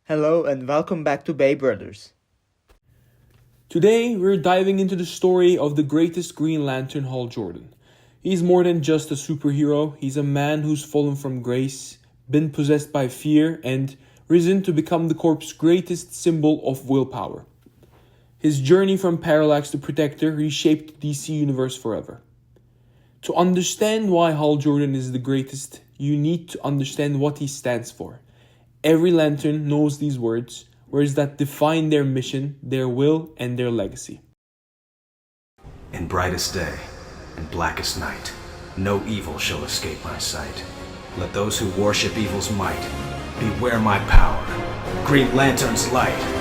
Hello and welcome back to Bay Brothers. Today, we're diving into the story of the greatest Green Lantern, Hal Jordan. He's more than just a superhero, he's a man who's fallen from grace, been possessed by fear, and risen to become the Corp's greatest symbol of willpower. His journey from Parallax to Protector reshaped the DC universe forever. To understand why Hal Jordan is the greatest, you need to understand what he stands for. Every Lantern knows these words that define their mission, their will, and their legacy. In brightest day and blackest night, no evil shall escape my sight. Let those who worship evil's might beware my power, Green Lantern's light.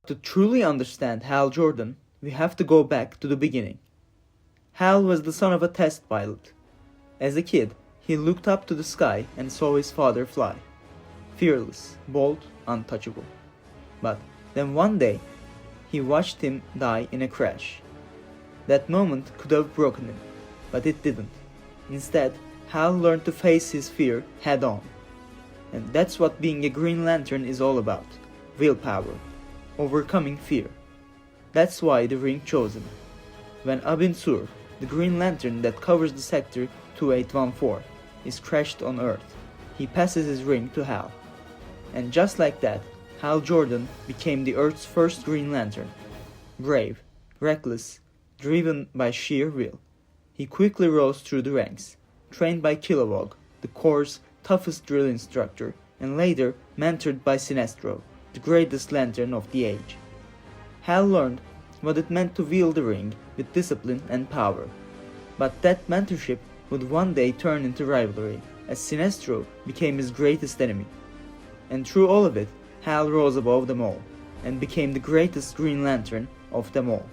To truly understand Hal Jordan, we have to go back to the beginning. Hal was the son of a test pilot. As a kid, he looked up to the sky and saw his father fly. Fearless, bold, untouchable. But then one day, he watched him die in a crash. That moment could have broken him, but it didn't. Instead, Hal learned to face his fear head on. And that's what being a Green Lantern is all about. Willpower. Overcoming fear. That's why the ring chose him. When Abin Sur, the Green Lantern that covers the sector 2814, is crashed on Earth, he passes his ring to Hal. And just like that, Hal Jordan became the Earth's first Green Lantern. Brave, reckless, driven by sheer will. He quickly rose through the ranks, trained by Kilowog, the Corps' toughest drill instructor, and later mentored by Sinestro, the greatest lantern of the age. Hal learned what it meant to wield the ring with discipline and power. But that mentorship would one day turn into rivalry, as Sinestro became his greatest enemy. And through all of it, Hal rose above them all, and became the greatest Green Lantern of them all.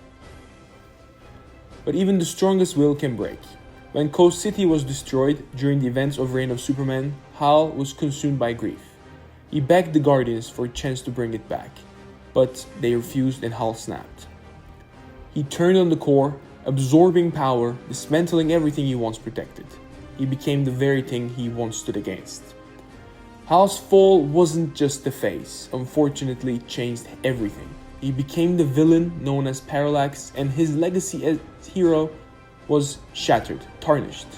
But even the strongest will can break. When Coast City was destroyed during the events of Reign of Superman, Hal was consumed by grief. He begged the Guardians for a chance to bring it back, but they refused and Hal snapped. He turned on the Corps, absorbing power, dismantling everything he once protected. He became the very thing he once stood against. Hal's fall wasn't just the phase, unfortunately it changed everything. He became the villain known as Parallax, and his legacy as hero was shattered, tarnished.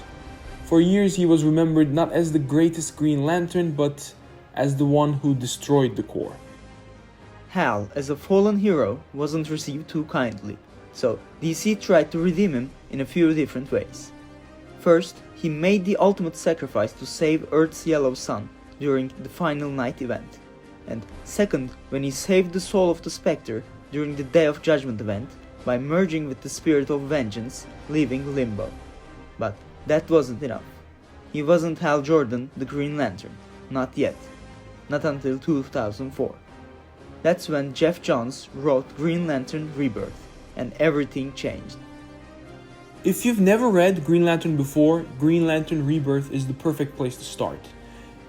For years he was remembered not as the greatest Green Lantern, but as the one who destroyed the Corps. Hal, as a fallen hero, wasn't received too kindly, so DC tried to redeem him in a few different ways. First, he made the ultimate sacrifice to save Earth's yellow sun during the Final Night event. And second, when he saved the soul of the Spectre during the Day of Judgment event by merging with the Spirit of Vengeance, leaving Limbo. But that wasn't enough. He wasn't Hal Jordan, the Green Lantern. Not yet. Not until 2004. That's when Jeff Johns wrote Green Lantern Rebirth, and everything changed. If you've never read Green Lantern before, Green Lantern Rebirth is the perfect place to start.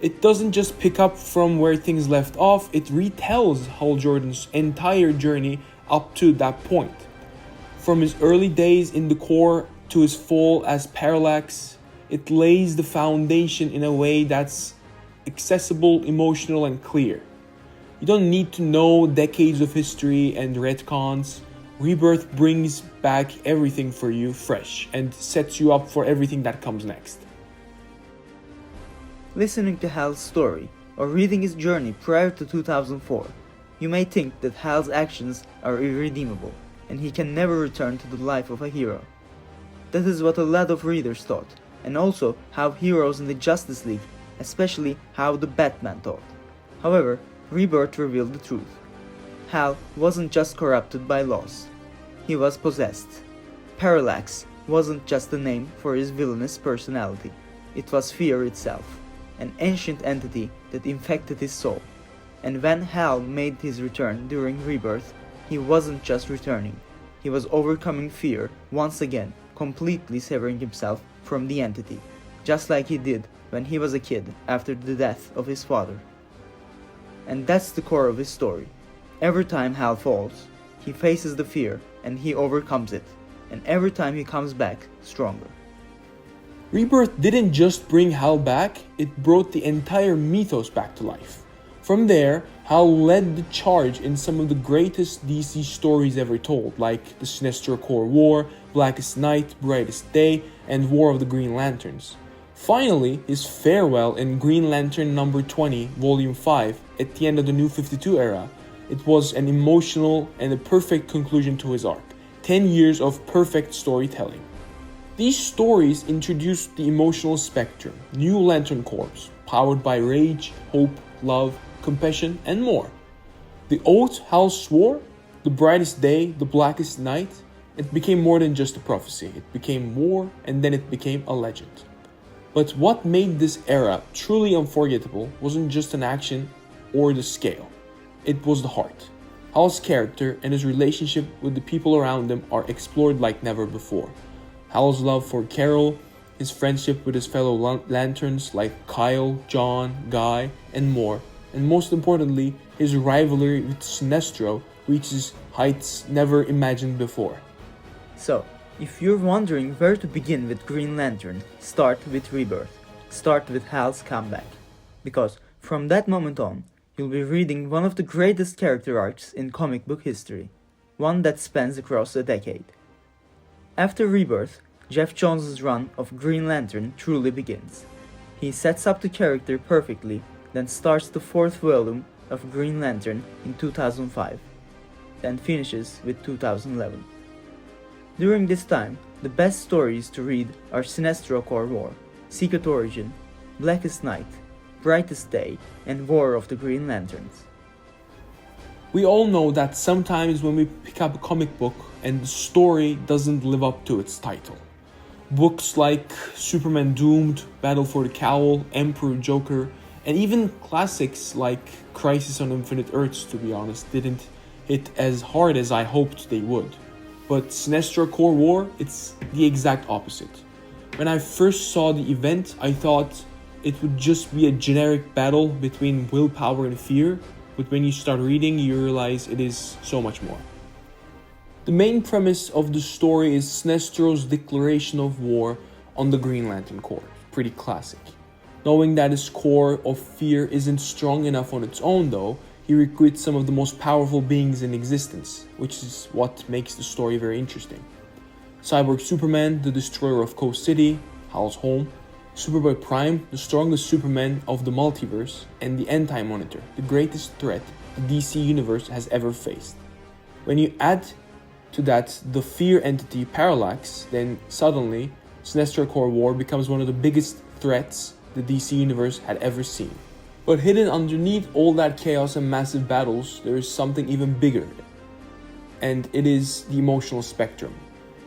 It doesn't just pick up from where things left off, it retells Hal Jordan's entire journey up to that point. From his early days in the Corps to his fall as Parallax, it lays the foundation in a way that's accessible, emotional, and clear. You don't need to know decades of history and retcons. Rebirth brings back everything for you fresh and sets you up for everything that comes next. Listening to Hal's story or reading his journey prior to 2004, you may think that Hal's actions are irredeemable and he can never return to the life of a hero. That is what a lot of readers thought, and also how heroes in the Justice League, especially how the Batman thought. However, Rebirth revealed the truth. Hal wasn't just corrupted by loss. He was possessed. Parallax wasn't just a name for his villainous personality. It was fear itself, an ancient entity that infected his soul. And when Hal made his return during Rebirth, he wasn't just returning. He was overcoming fear once again, completely severing himself from the entity, just like he did when he was a kid after the death of his father. And that's the core of his story. Every time Hal falls, he faces the fear and he overcomes it. And every time he comes back stronger. Rebirth didn't just bring Hal back, it brought the entire mythos back to life. From there, Hal led the charge in some of the greatest DC stories ever told, like the Sinestro Corps War, Blackest Night, Brightest Day, and War of the Green Lanterns. Finally, his farewell in Green Lantern number 20, volume 5, at the end of the New 52 era. It was an emotional and a perfect conclusion to his arc. 10 years of perfect storytelling. These stories introduced the emotional spectrum, new Lantern Corps, powered by rage, hope, love, compassion, and more. The oath Hal swore, the brightest day, the blackest night, it became more than just a prophecy. It became war, and then it became a legend. But what made this era truly unforgettable wasn't just an action or the scale. It was the heart. Hal's character and his relationship with the people around him are explored like never before. Hal's love for Carol, his friendship with his fellow Lanterns like Kyle, John, Guy, and more, and most importantly, his rivalry with Sinestro reaches heights never imagined before. So, if you're wondering where to begin with Green Lantern, start with Rebirth. Start with Hal's comeback. Because from that moment on, you'll be reading one of the greatest character arcs in comic book history. One that spans across a decade. After Rebirth, Jeff Jones' run of Green Lantern truly begins. He sets up the character perfectly, then starts the 4th volume of Green Lantern in 2005, then finishes with 2011. During this time, the best stories to read are Sinestro Corps War, Secret Origin, Blackest Night, Brightest Day, and War of the Green Lanterns. We all know that sometimes when we pick up a comic book and the story doesn't live up to its title. Books like Superman Doomed, Battle for the Cowl, Emperor Joker, and even classics like Crisis on Infinite Earths, to be honest, didn't hit as hard as I hoped they would. But Sinestro Corps War, it's the exact opposite. When I first saw the event, I thought it would just be a generic battle between willpower and fear, but when you start reading, you realize it is so much more. The main premise of the story is Sinestro's declaration of war on the Green Lantern Corps. Pretty classic. Knowing that his core of fear isn't strong enough on its own though, he recruits some of the most powerful beings in existence, which is what makes the story very interesting. Cyborg Superman, the destroyer of Coast City, Hal's home, Superboy Prime, the strongest Superman of the multiverse, and the Anti-Monitor, the greatest threat the DC universe has ever faced. When you add to that the fear entity Parallax, then suddenly Sinestro Corps War becomes one of the biggest threats the DC universe had ever seen. But hidden underneath all that chaos and massive battles, there is something even bigger, and it is the emotional spectrum.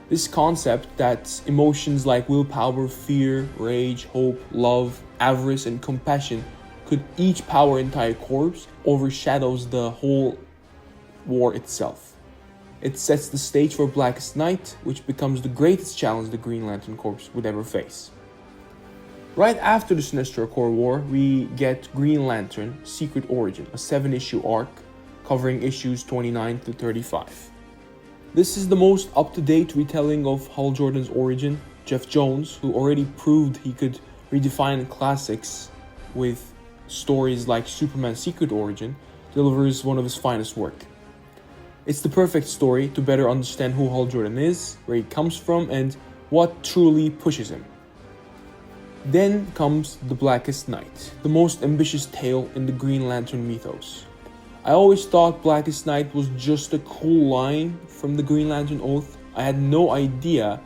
This concept that emotions like willpower, fear, rage, hope, love, avarice, and compassion could each power entire corps overshadows the whole war itself. It sets the stage for Blackest Night, which becomes the greatest challenge the Green Lantern Corps would ever face. Right after the Sinestro Corps War, we get Green Lantern Secret Origin, a 7-issue arc covering issues 29 to 35. This is the most up-to-date retelling of Hal Jordan's origin. Jeff Jones, who already proved he could redefine classics with stories like Superman's Secret Origin, delivers one of his finest work. It's the perfect story to better understand who Hal Jordan is, where he comes from, and what truly pushes him. Then comes The Blackest Night, the most ambitious tale in the Green Lantern mythos. I always thought Blackest Night was just a cool line from the Green Lantern Oath. I had no idea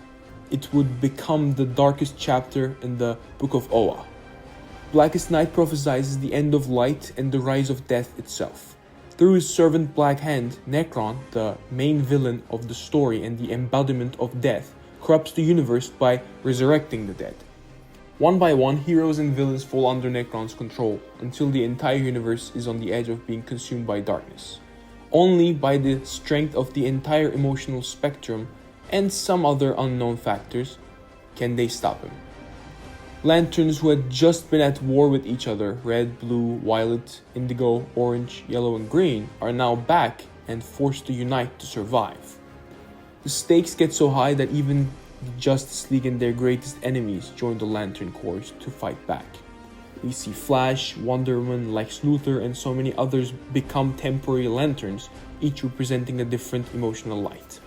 it would become the darkest chapter in the Book of Oa. Blackest Night prophesies the end of light and the rise of death itself. Through his servant Black Hand, Necron, the main villain of the story and the embodiment of death, corrupts the universe by resurrecting the dead. One by one, heroes and villains fall under Necron's control, until the entire universe is on the edge of being consumed by darkness. Only by the strength of the entire emotional spectrum and some other unknown factors can they stop him. Lanterns who had just been at war with each other, red, blue, violet, indigo, orange, yellow, and green, are now back and forced to unite to survive. The stakes get so high that even the Justice League and their greatest enemies join the Lantern Corps to fight back. We see Flash, Wonder Woman, Lex Luthor, and so many others become temporary lanterns, each representing a different emotional light.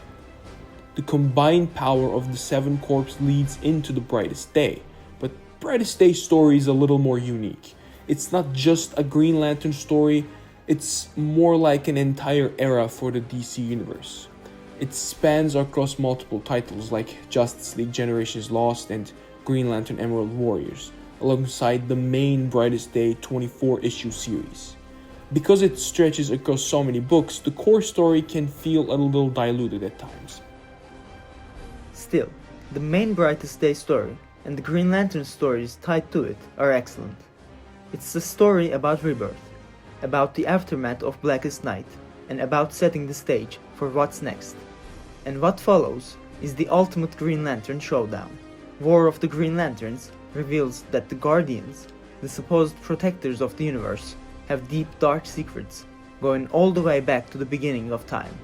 The combined power of the 7 corps leads into the Brightest Day, but Brightest Day story is a little more unique. It's not just a Green Lantern story, it's more like an entire era for the DC universe. It spans across multiple titles like Justice League Generations Lost and Green Lantern Emerald Warriors, alongside the main Brightest Day 24-issue series. Because it stretches across so many books, the core story can feel a little diluted at times. Still, the main Brightest Day story and the Green Lantern stories tied to it are excellent. It's a story about rebirth, about the aftermath of Blackest Night, and about setting the stage for what's next. And what follows is the ultimate Green Lantern showdown. War of the Green Lanterns reveals that the Guardians, the supposed protectors of the universe, have deep dark secrets, going all the way back to the beginning of time.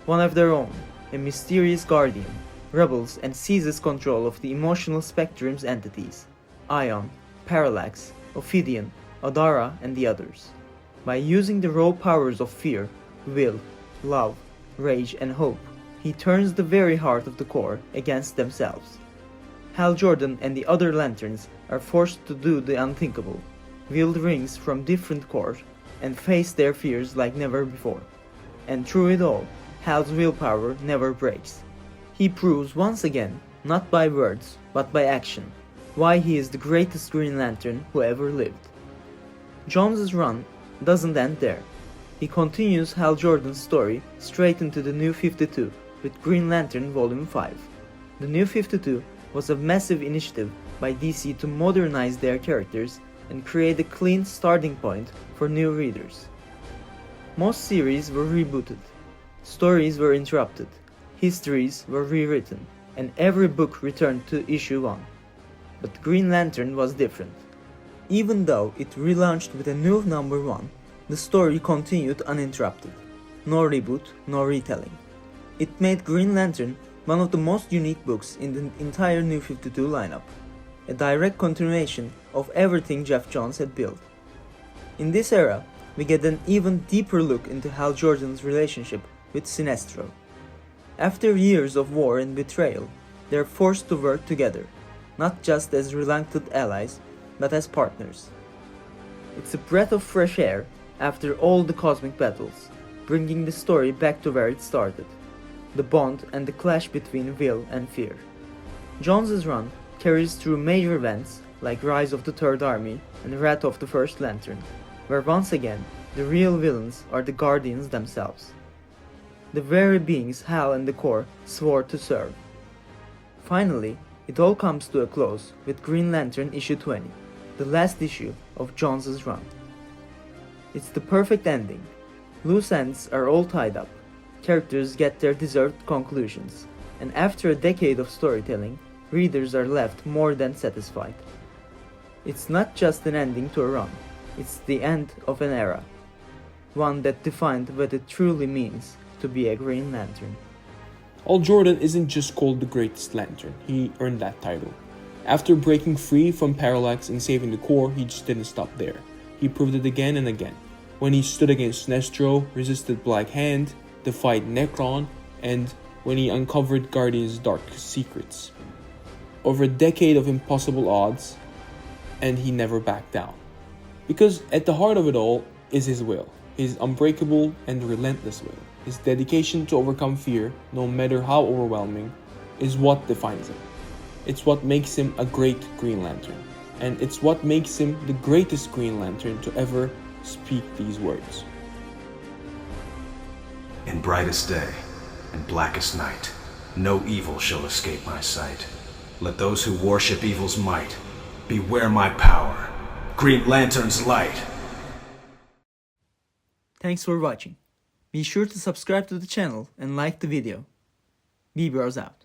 One of their own, a mysterious Guardian, rebels and seizes control of the emotional spectrum's entities, Ion, Parallax, Ophidian, Adara, and the others. By using the raw powers of fear, will, love, rage, and hope, he turns the very heart of the Corps against themselves. Hal Jordan and the other Lanterns are forced to do the unthinkable, wield rings from different corps, and face their fears like never before. And through it all, Hal's willpower never breaks. He proves once again, not by words, but by action, why he is the greatest Green Lantern who ever lived. Jones's run doesn't end there. He continues Hal Jordan's story straight into the New 52 with Green Lantern Volume 5. The New 52 was a massive initiative by DC to modernize their characters and create a clean starting point for new readers. Most series were rebooted, stories were interrupted, histories were rewritten, and every book returned to issue 1. But Green Lantern was different. Even though it relaunched with a new number 1, the story continued uninterrupted. No reboot, no retelling. It made Green Lantern one of the most unique books in the entire New 52 lineup, a direct continuation of everything Jeff Johns had built. In this era, we get an even deeper look into Hal Jordan's relationship with Sinestro. After years of war and betrayal, they are forced to work together, not just as reluctant allies, but as partners. It's a breath of fresh air after all the cosmic battles, bringing the story back to where it started, the bond and the clash between will and fear. Jones's run carries through major events like Rise of the Third Army and Wrath of the First Lantern, where once again the real villains are the Guardians themselves, the very beings Hal and the Corps swore to serve. Finally, it all comes to a close with Green Lantern issue 20, the last issue of Jones's run. It's the perfect ending. Loose ends are all tied up, characters get their deserved conclusions, and after a decade of storytelling, readers are left more than satisfied. It's not just an ending to a run, it's the end of an era, one that defined what it truly means to be a Green Lantern. Hal Jordan isn't just called the greatest Lantern, he earned that title. After breaking free from Parallax and saving the Corps, he just didn't stop there. He proved it again and again, when he stood against Sinestro, resisted Black Hand, defied Necron, and when he uncovered Guardian's darkest secrets. Over a decade of impossible odds, and he never backed down. Because at the heart of it all is his will, his unbreakable and relentless will. His dedication to overcome fear, no matter how overwhelming, is what defines him. It's what makes him a great Green Lantern, and it's what makes him the greatest Green Lantern to ever speak these words. In brightest day and blackest night, no evil shall escape my sight. Let those who worship evil's might beware my power, Green Lantern's light. Thanks for watching. Be sure to subscribe to the channel and like the video. B-Bros out.